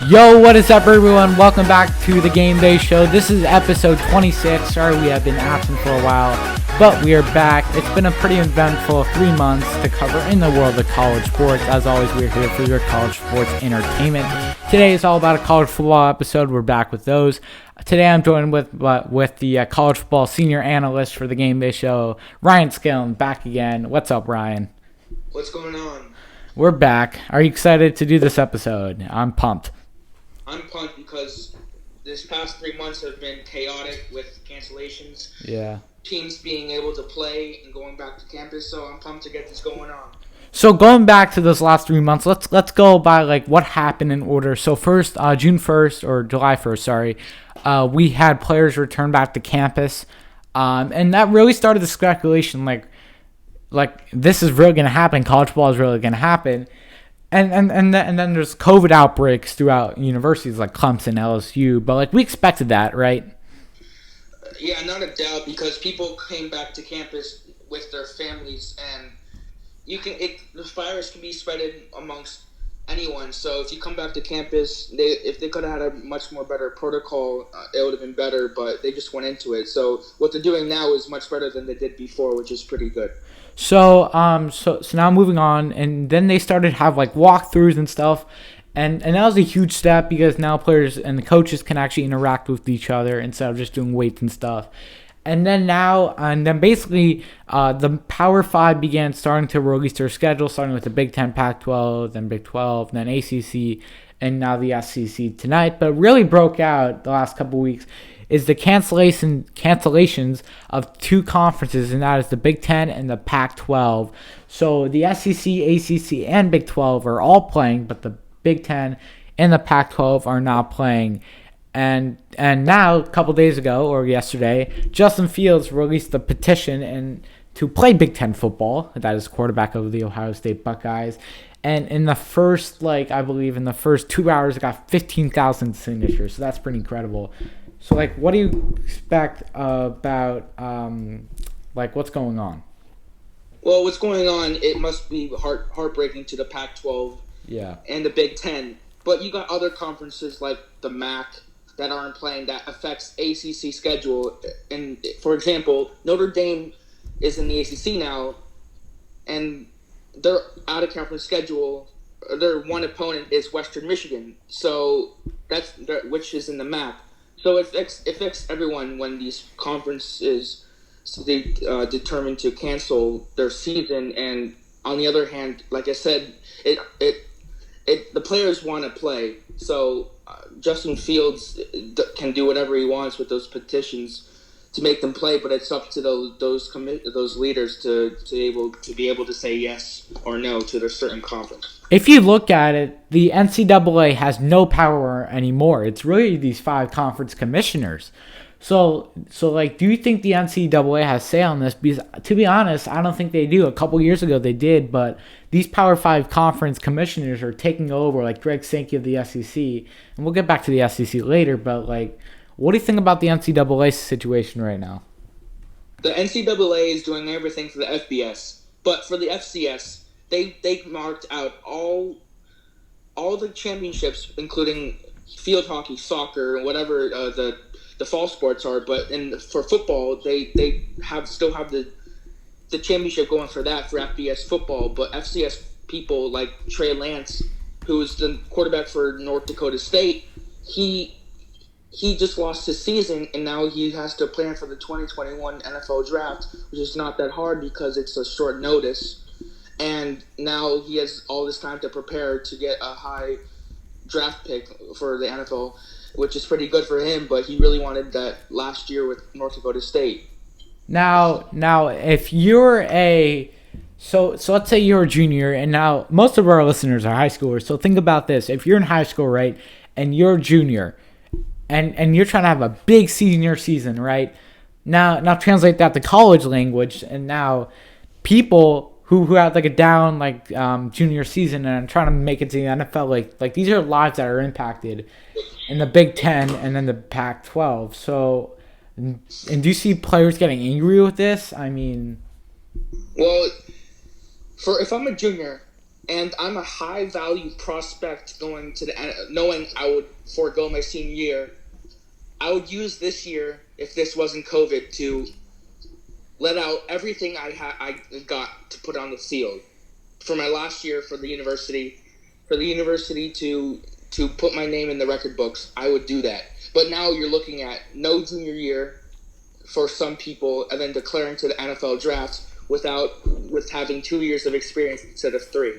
Yo, what is up, everyone? Welcome back to the GameDay show. This is episode 26. Sorry we have been absent for a while, but we are back. It's been a pretty eventful 3 months to cover in the world of college sports. As always, we're here for your college sports entertainment. Today is all about a college football episode. We're back with those. Today I'm joined with the college football senior analyst for the GameDay show, Ryan Skillen, back again. What's up, Ryan? What's going on? We're back. Are you excited to do this episode? I'm pumped. I'm pumped because this past 3 months have been chaotic with cancellations. Yeah. Teams being able to play and going back to campus, so I'm pumped to get this going on. So going back to those last 3 months, let's go by like what happened in order. So first, June 1st or July 1st, sorry, we had players return back to campus, and that really started the speculation like this is really going to happen. College football is really going to happen. And then there's COVID outbreaks throughout universities like Clemson, LSU, but like we expected that, right? Yeah, not a doubt, because people came back to campus with their families, and the virus can be spread amongst anyone. So if you come back to campus, if they could have had a much more better protocol, it would have been better. But they just went into it. So what they're doing now is much better than they did before, which is pretty good. So now moving on, and then they started to have like walkthroughs and stuff, and that was a huge step because now players and the coaches can actually interact with each other instead of just doing weights and stuff. And then basically the Power 5 began starting to release their schedule, starting with the Big 10, Pac-12, then Big 12, then ACC, and now the SEC tonight. But really broke out the last couple weeks is the cancellations of two conferences, and that is the Big 10 and the Pac-12. So the SEC, ACC, and Big 12 are all playing, but the Big 10 and the Pac-12 are not playing. And now, a couple days ago, or yesterday, Justin Fields released the petition to play Big 10 football. That is quarterback of the Ohio State Buckeyes. And in the first, I believe in the first 2 hours, it got 15,000 signatures. So that's pretty incredible. So, what do you expect about, what's going on? Well, what's going on, it must be heartbreaking to the Pac-12 and the Big 10. But you got other conferences like the MAC that aren't playing that affects ACC schedule. And, for example, Notre Dame is in the ACC now, and their out-of-conference schedule, their one opponent is Western Michigan, which is in the MAC. So it affects everyone when these conferences determine to cancel their season. And on the other hand, like I said, the players want to play. So Justin Fields can do whatever he wants with those petitions to make them play, but it's up to those leaders to be able to say yes or no to their certain conference. If you look at it, the NCAA has no power anymore. It's really these 5 conference commissioners. So do you think the NCAA has say on this? Because to be honest, I don't think they do. A couple years ago they did, but these Power 5 conference commissioners are taking over, like Greg Sankey of the SEC. And we'll get back to the SEC later, but what do you think about the NCAA situation right now? The NCAA is doing everything for the FBS, but for the FCS, they marked out all the championships, including field hockey, soccer, and whatever the fall sports are. But for football, they still have the championship going for that for FBS football. But FCS people like Trey Lance, who is the quarterback for North Dakota State, he just lost his season, and now he has to plan for the 2021 NFL draft, which is not that hard because it's a short notice. And now he has all this time to prepare to get a high draft pick for the NFL, which is pretty good for him, but he really wanted that last year with North Dakota State. Now, if you're so let's say you're a junior, and now most of our listeners are high schoolers, so think about this. If you're in high school, right, and you're a junior, and you're trying to have a big senior season, right? Now translate that to college language, and now people who had a down junior season and trying to make it to the NFL, like these are lives that are impacted in the Big 10 and then the Pac-12. So, and do you see players getting angry with this? I mean, well, if I'm a junior and I'm a high value prospect going to knowing I would forego my senior year. I would use this year, if this wasn't COVID, to let out everything I got to put on the field for my last year for the university. For the university to put my name in the record books, I would do that. But now you're looking at no junior year for some people, and then declaring to the NFL draft with having 2 years of experience instead of 3.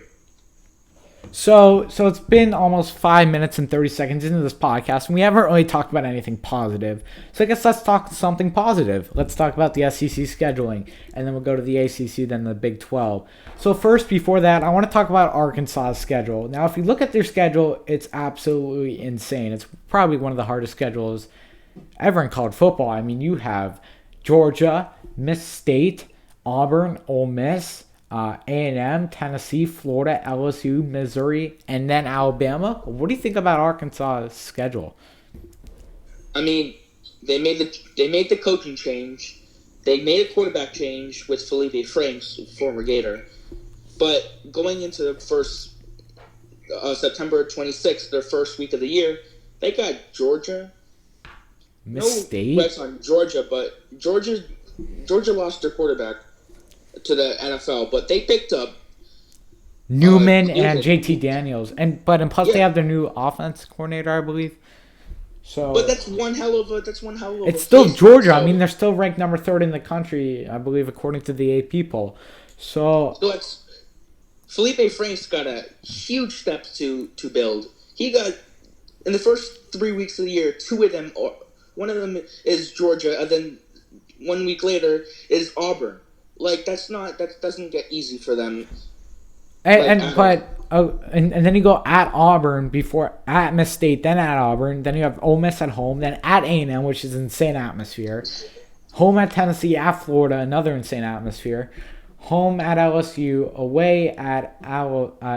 So it's been almost 5 minutes and 30 seconds into this podcast, and we haven't really talked about anything positive. So I guess let's talk something positive. Let's talk about the SEC scheduling, and then we'll go to the ACC, then the Big 12. So first, before that, I want to talk about Arkansas's schedule. Now, if you look at their schedule, it's absolutely insane. It's probably one of the hardest schedules ever in college football. I mean, you have Georgia, Miss State, Auburn, Ole Miss, A&M, Tennessee, Florida, LSU, Missouri, and then Alabama. What do you think about Arkansas' schedule? I mean, they made the coaching change. They made a quarterback change with Felipe Franks, former Gator. But going into the first September 26th, their first week of the year, they got Georgia. Miss State? No reps on Georgia, but Georgia lost their quarterback to the NFL, but they picked up Newman and JT Daniels, and plus they have their new offense coordinator, I believe. So, but that's one hell of a. It's still Georgia. I mean, they're still ranked number 3rd in the country, I believe, according to the AP poll. So it's Felipe Franks got a huge step to build. He got in the first 3 weeks of the year, 2 of them. One of them is Georgia, and then 1 week later is Auburn. Like, that doesn't get easy for them. And then you go at Auburn, before at Miss State, then at Auburn, then you have Ole Miss at home, then at A&M, which is an insane atmosphere. Home at Tennessee, at Florida, another insane atmosphere. Home at LSU, away at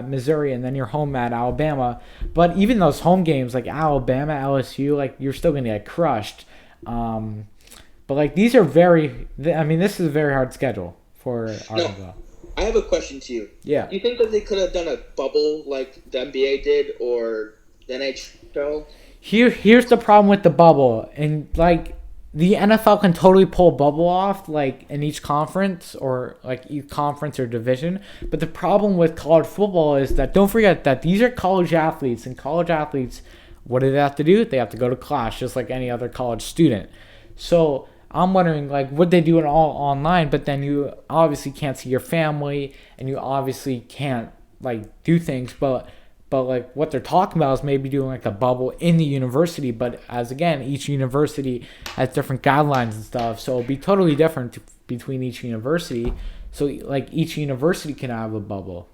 Missouri, and then you're home at Alabama. But even those home games, like Alabama, LSU, like, you're still going to get crushed. But, like, these are this is a very hard schedule for Arkansas. No, I have a question to you. Yeah. Do you think that they could have done a bubble like the NBA did or the NHL? Here's the problem with the bubble. And, like, the NFL can totally pull a bubble off, like, in each conference or, like, each conference or division. But the problem with college football is that, don't forget that these are college athletes. And college athletes, what do they have to do? They have to go to class just like any other college student. So I'm wondering, like, would they do it all online? But then you obviously can't see your family, and you obviously can't, like, do things. But like, what they're talking about is maybe doing, like, a bubble in the university. But as, again, each university has different guidelines and stuff. So it'll be totally different between each university. So, like, each university can have a bubble.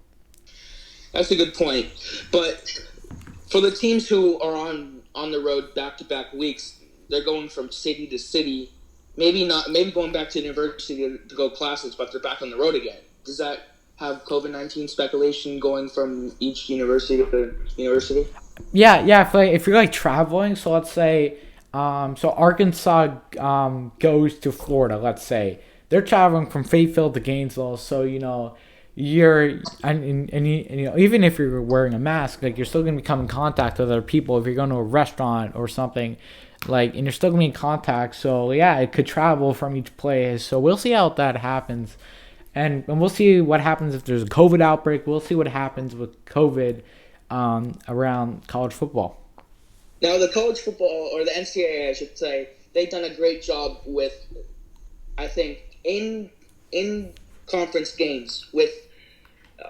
That's a good point. But for the teams who are on the road back-to-back weeks, they're going from city to city. Maybe going back to university to go classes, but they're back on the road again. Does that have COVID-19 speculation going from each university to university? Yeah. If you're, like, traveling, so let's say, so Arkansas goes to Florida. Let's say they're traveling from Fayetteville to Gainesville. So, you know, you know, even if you're wearing a mask, like, you're still gonna come in contact with other people. If you're going to a restaurant or something, like, and you're still gonna be in contact. So yeah, it could travel from each place. So we'll see how that happens, and we'll see what happens if there's a COVID outbreak. We'll see what happens with COVID around college football. Now, the college football, or the NCAA, I should say, they've done a great job with, I think, in conference games with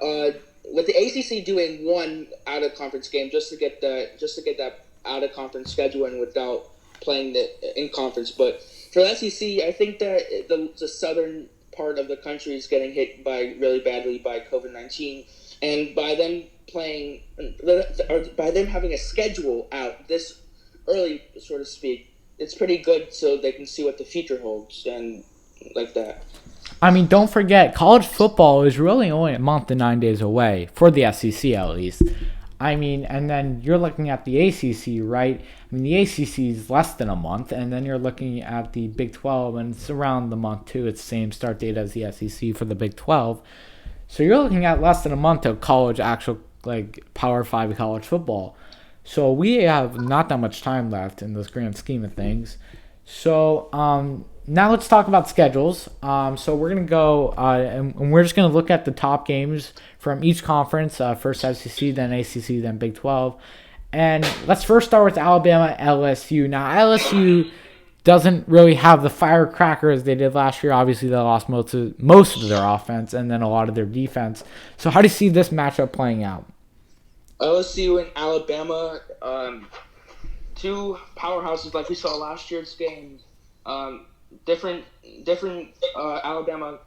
the ACC doing one out of conference game just to get that out of conference schedule in without playing the in conference. But for the SEC, I think that the southern part of the country is getting hit really badly by COVID-19, and by them having a schedule out this early, so to speak, it's pretty good, so they can see what the future holds and like that. I mean, don't forget, college football is really only a month and 9 days away, for the SEC at least. I mean, and then you're looking at the ACC, right? I mean, the ACC is less than a month, and then you're looking at the Big 12, and it's around the month too. It's the same start date as the SEC for the Big 12. So you're looking at less than a month of college, actual like Power 5 college football. So we have not that much time left in this grand scheme of things. So now let's talk about schedules. So we're going to go and we're just going to look at the top games from each conference, first SEC, then ACC, then Big 12. And let's first start with Alabama, LSU. Now, LSU doesn't really have the firecracker as they did last year. Obviously, they lost most of their offense and then a lot of their defense. So how do you see this matchup playing out? LSU and Alabama, two powerhouses like we saw last year's game. Different Alabama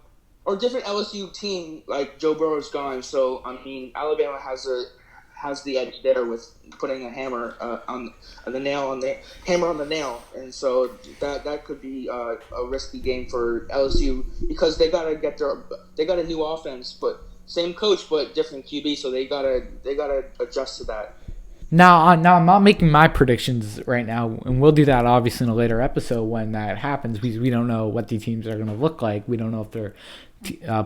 or different LSU team. Like Joe Burrow's gone, so I mean Alabama has the edge there with putting a hammer on the nail, and so that could be a risky game for LSU because they got a new offense, but same coach but different QB, so they gotta adjust to that. Now I'm not making my predictions right now, and we'll do that obviously in a later episode when that happens because we don't know what the teams are going to look like. We don't know if their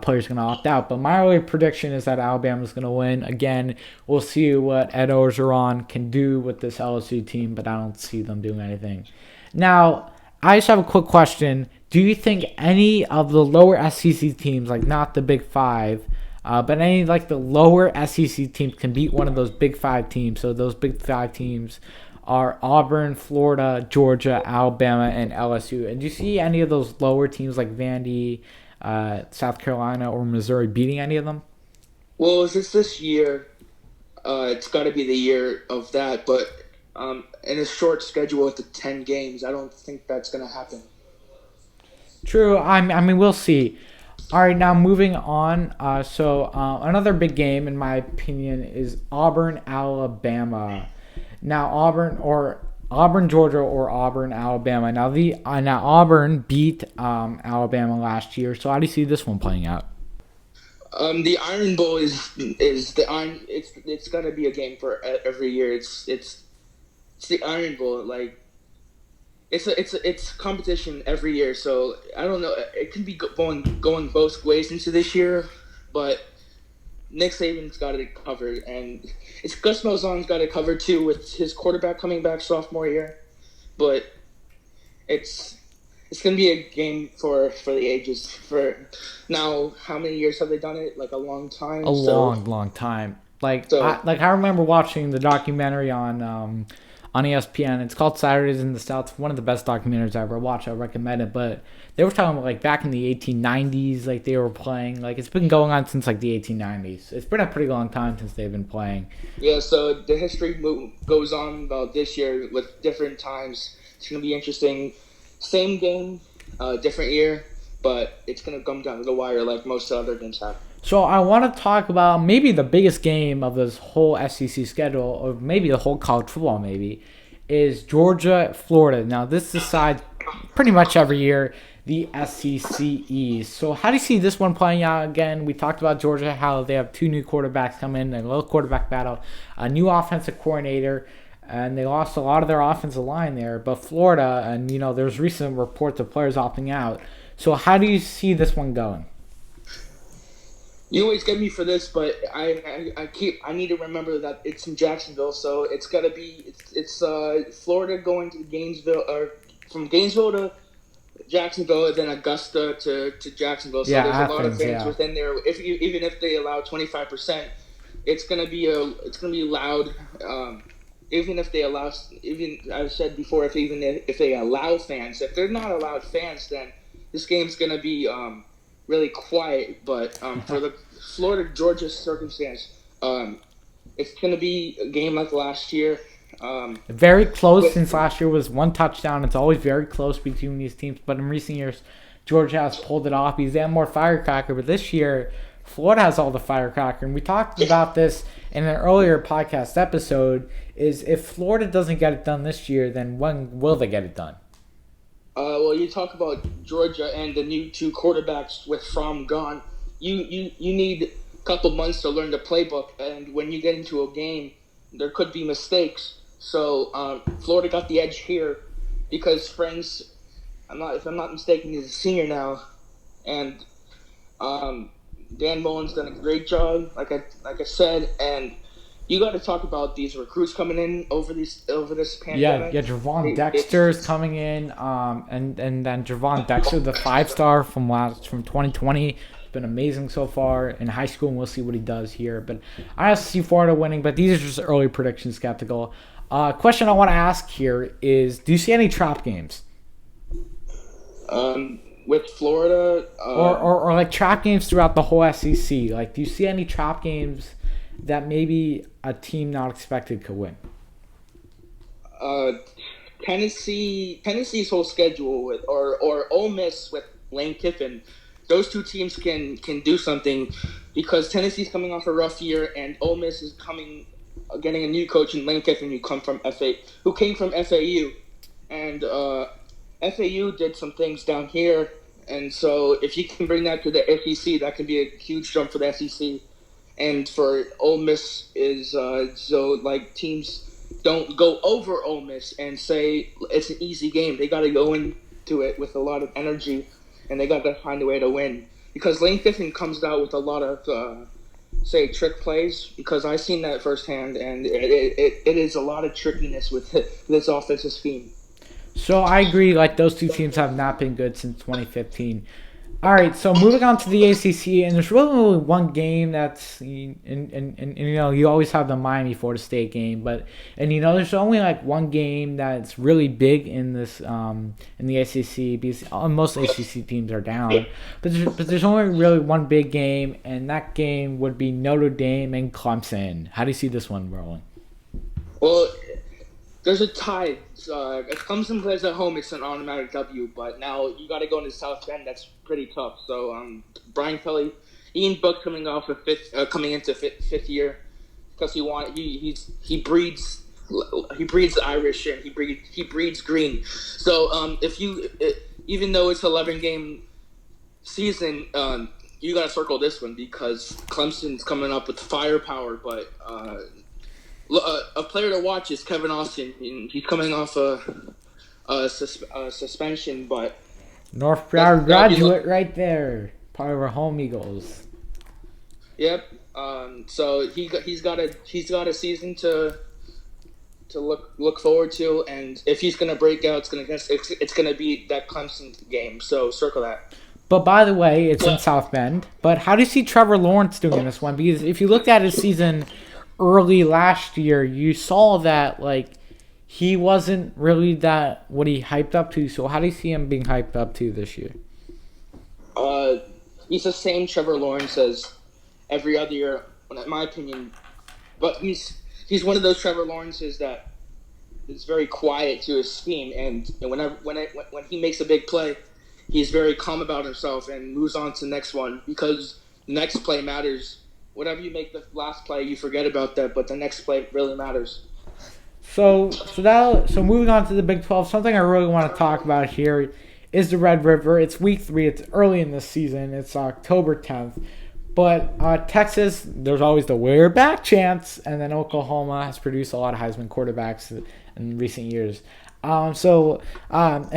players going to opt out. But my early prediction is that Alabama's going to win. Again, we'll see what Ed Orgeron can do with this LSU team, but I don't see them doing anything. Now, I just have a quick question. Do you think any of the lower SEC teams, like not the Big Five, but any like the lower SEC teams can beat one of those Big Five teams? So those Big Five teams are Auburn, Florida, Georgia, Alabama, and LSU. And do you see any of those lower teams like Vandy, South Carolina, or Missouri beating any of them? Well, if this year, it's got to be the year of that. But in a short schedule with the 10 games, I don't think that's going to happen. True. I mean, we'll see. All right, now moving on. Another big game, in my opinion, is Auburn, Alabama. Now, Auburn, Georgia, or Auburn, Alabama. Now Auburn beat Alabama last year. So how do you see this one playing out? The Iron Bowl is the Iron. It's gonna be a game for every year. It's the Iron Bowl. Like it's competition every year. So I don't know. It can be going both ways into this year, but Nick Saban's got it covered, and it's Gus Malzahn's got it covered too with his quarterback coming back sophomore year. But it's gonna be a game for the ages. For now, how many years have they done it? Like a long time. Long time. I remember watching the documentary on ESPN. It's called Saturdays in the South. One of the best documentaries I ever watched. I recommend it. But they were talking about like back in the 1890s, like they were playing. Like it's been going on since like the 1890s. It's been a pretty long time since they've been playing. Yeah. So the history goes on about this year with different times. It's gonna be interesting. Same game, different year, but it's gonna come down to the wire like most other games have. So I want to talk about maybe the biggest game of this whole SEC schedule, or maybe the whole college football maybe, is Georgia, Florida. Now, this decides pretty much every year the SEC East. So how do you see this one playing out again? We talked about Georgia, how they have two new quarterbacks come in, a little quarterback battle, a new offensive coordinator, and they lost a lot of their offensive line there. But Florida, and there's recent reports of players opting out. So how do you see this one going? You always get me for this, but I need to remember that it's in Jacksonville, so it's gotta be it's Florida going to Gainesville, or from Gainesville to Jacksonville, and then Augusta to Jacksonville. So there's a lot of fans within there. Even if they allow 25%, it's gonna be loud. Even if they allow, I've said before, if they allow fans, if they're not allowed fans, then this game's gonna be really quiet. But for the Florida-Georgia circumstance, it's going to be a game like last year. Very close since last year was one touchdown. It's always very close between these teams. But in recent years, Georgia has pulled it off because they have more firecracker. But this year, Florida has all the firecracker. And we talked about this in an earlier podcast episode, is if Florida doesn't get it done this year, then when will they get it done? Well, you talk about Georgia and the new two quarterbacks with Fromm gone. You need a couple months to learn the playbook, and when you get into a game, there could be mistakes. So Florida got the edge here because if I'm not mistaken, he's a senior now, and Dan Mullen's done a great job, like I said, and you got to talk about these recruits coming in over this pandemic. Yeah. Javon Dexter's coming in, and then Javon Dexter, the 5-star from 2020, has been amazing so far in high school, and we'll see what he does here. But I also see Florida winning, but these are just early predictions, skeptical. Question I want to ask here is: do you see any trap games? With Florida, or like trap games throughout the whole SEC. Like, do you see any trap games that maybe a team not expected could win? Tennessee's whole schedule or Ole Miss with Lane Kiffin, those two teams can do something because Tennessee's coming off a rough year and Ole Miss is getting a new coach in Lane Kiffin who came from FAU, and FAU did some things down here, and so if you can bring that to the SEC, that can be a huge jump for the SEC. And for Ole Miss is so like teams don't go over Ole Miss and say it's an easy game. They got to go into it with a lot of energy, and they got to find a way to win. Because Lane Kiffin comes out with a lot of trick plays. Because I've seen that firsthand, and it is a lot of trickiness with this offensive scheme. So I agree. Like, those two teams have not been good since 2015. All right, so moving on to the ACC, and there's really only one game that's, and you know, you always have the Miami Florida State game, but you know, there's only like one game that's really big in this in the ACC because most ACC teams are down, but there's only really one big game, and that game would be Notre Dame and Clemson. How do you see this one rolling? Well, there's a tie. If Clemson plays at home, it's an automatic W. But now you got to go into South Bend. That's pretty tough. So Brian Kelly, Ian Book coming into fifth year because he breeds Irish and he breeds green. So even though it's 11-game season, you got to circle this one because Clemson's coming up with firepower, but. A player to watch is Kevin Austin. He's coming off a suspension, but North Proud graduate right there, part of our home Eagles. Yep. So he's got a season to look forward to, and if he's gonna break out, it's gonna be that Clemson game. So circle that. But by the way, it's in South Bend. But how do you see Trevor Lawrence doing in this one? Because if you looked at his season early last year, you saw that like he wasn't really that what he hyped up to. So how do you see him being hyped up to this year? He's the same Trevor Lawrence as every other year, in my opinion. But he's one of those Trevor Lawrences that is very quiet to his scheme, and when he makes a big play, he's very calm about himself and moves on to the next one because the next play matters. Whatever you make the last play, you forget about that, but the next play really matters. So moving on to the Big 12, something I really want to talk about here is the Red River. It's week 3. It's early in the season. It's October 10th. But Texas, there's always the we're back chance, and then Oklahoma has produced a lot of Heisman quarterbacks in recent years. And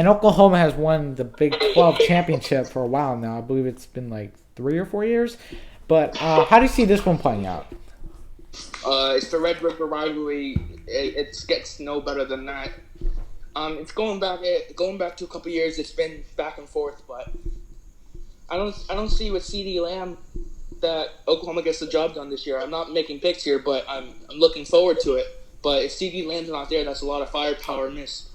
Oklahoma has won the Big 12 championship for a while now. I believe it's been like 3 or 4 years. But how do you see this one playing out? It's the Red River rivalry. It gets no better than that. It's going back to a couple years. It's been back and forth, but I don't see with CeeDee Lamb that Oklahoma gets the job done this year. I'm not making picks here, but I'm looking forward to it. But if CeeDee Lamb's not there, that's a lot of firepower miss.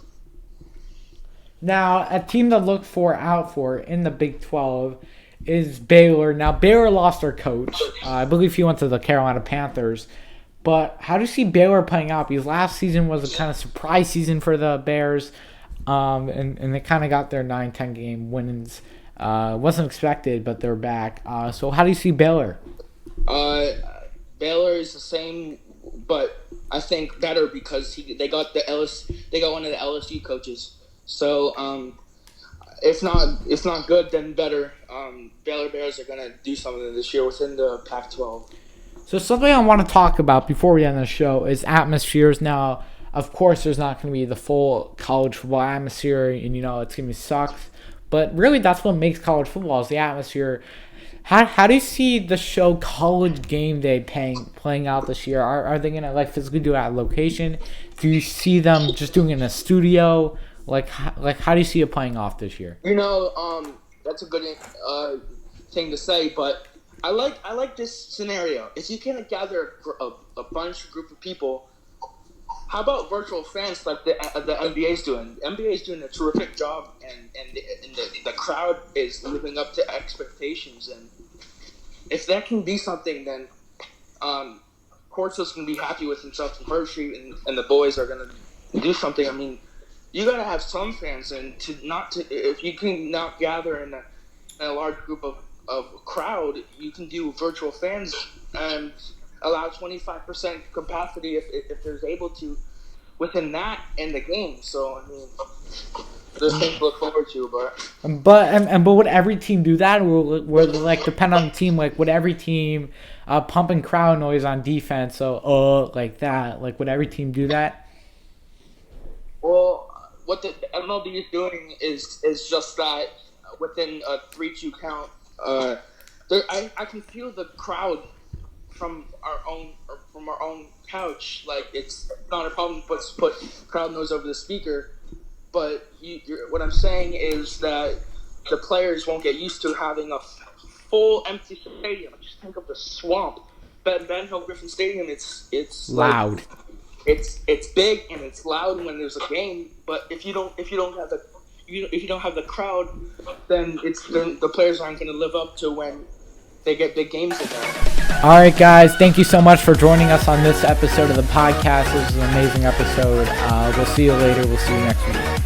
Now, a team to look out for in the Big 12 is Baylor. Now, Baylor lost their coach. I believe he went to the Carolina Panthers. But how do you see Baylor playing out? Because last season was a kind of surprise season for the Bears. And they kind of got their 9-10 game wins. Wasn't expected, but they're back. So how do you see Baylor? Baylor is the same, but I think better because they got one of the LSU coaches. So if not good, then better. Baylor Bears are gonna do something this year within the Pac-12. So something I want to talk about before we end the show is atmospheres. Now, of course, there's not going to be the full college football atmosphere, and it's going to be sucks. But really, that's what makes college football is the atmosphere. How do you see the show College Game Day playing out this year? Are they gonna like physically do it at location? Do you see them just doing it in a studio? How do you see it playing off this year? That's a good thing to say, but I like this scenario. If you can gather a group of people, how about virtual fans like the NBA is doing? The NBA is doing a terrific job, and the crowd is living up to expectations. And if that can be something, then Corso's going to be happy with himself and Hershey, and the boys are going to do something. I mean, you got to have some fans, and if you can not gather in a large group of crowd, you can do virtual fans and allow 25% capacity if there's able to within that in the game. So I mean, there's things to look forward to. But would every team do that, or would like depend on the team? Like would every team pumping crowd noise on defense? So like that. Like would every team do that? Well, what the MLB is doing is just that within a 3-2 count. I can feel the crowd from our own couch. Like it's not a problem to put crowd noise over the speaker, but what I'm saying is that the players won't get used to having a full empty stadium. Just think of the swamp. Ben Hill Griffin Stadium. It's loud. Like, it's big and it's loud when there's a game. But if you don't have the crowd, then the players aren't going to live up to when they get big games in there. All right, guys. Thank you so much for joining us on this episode of the podcast. This is an amazing episode. We'll see you later. We'll see you next week.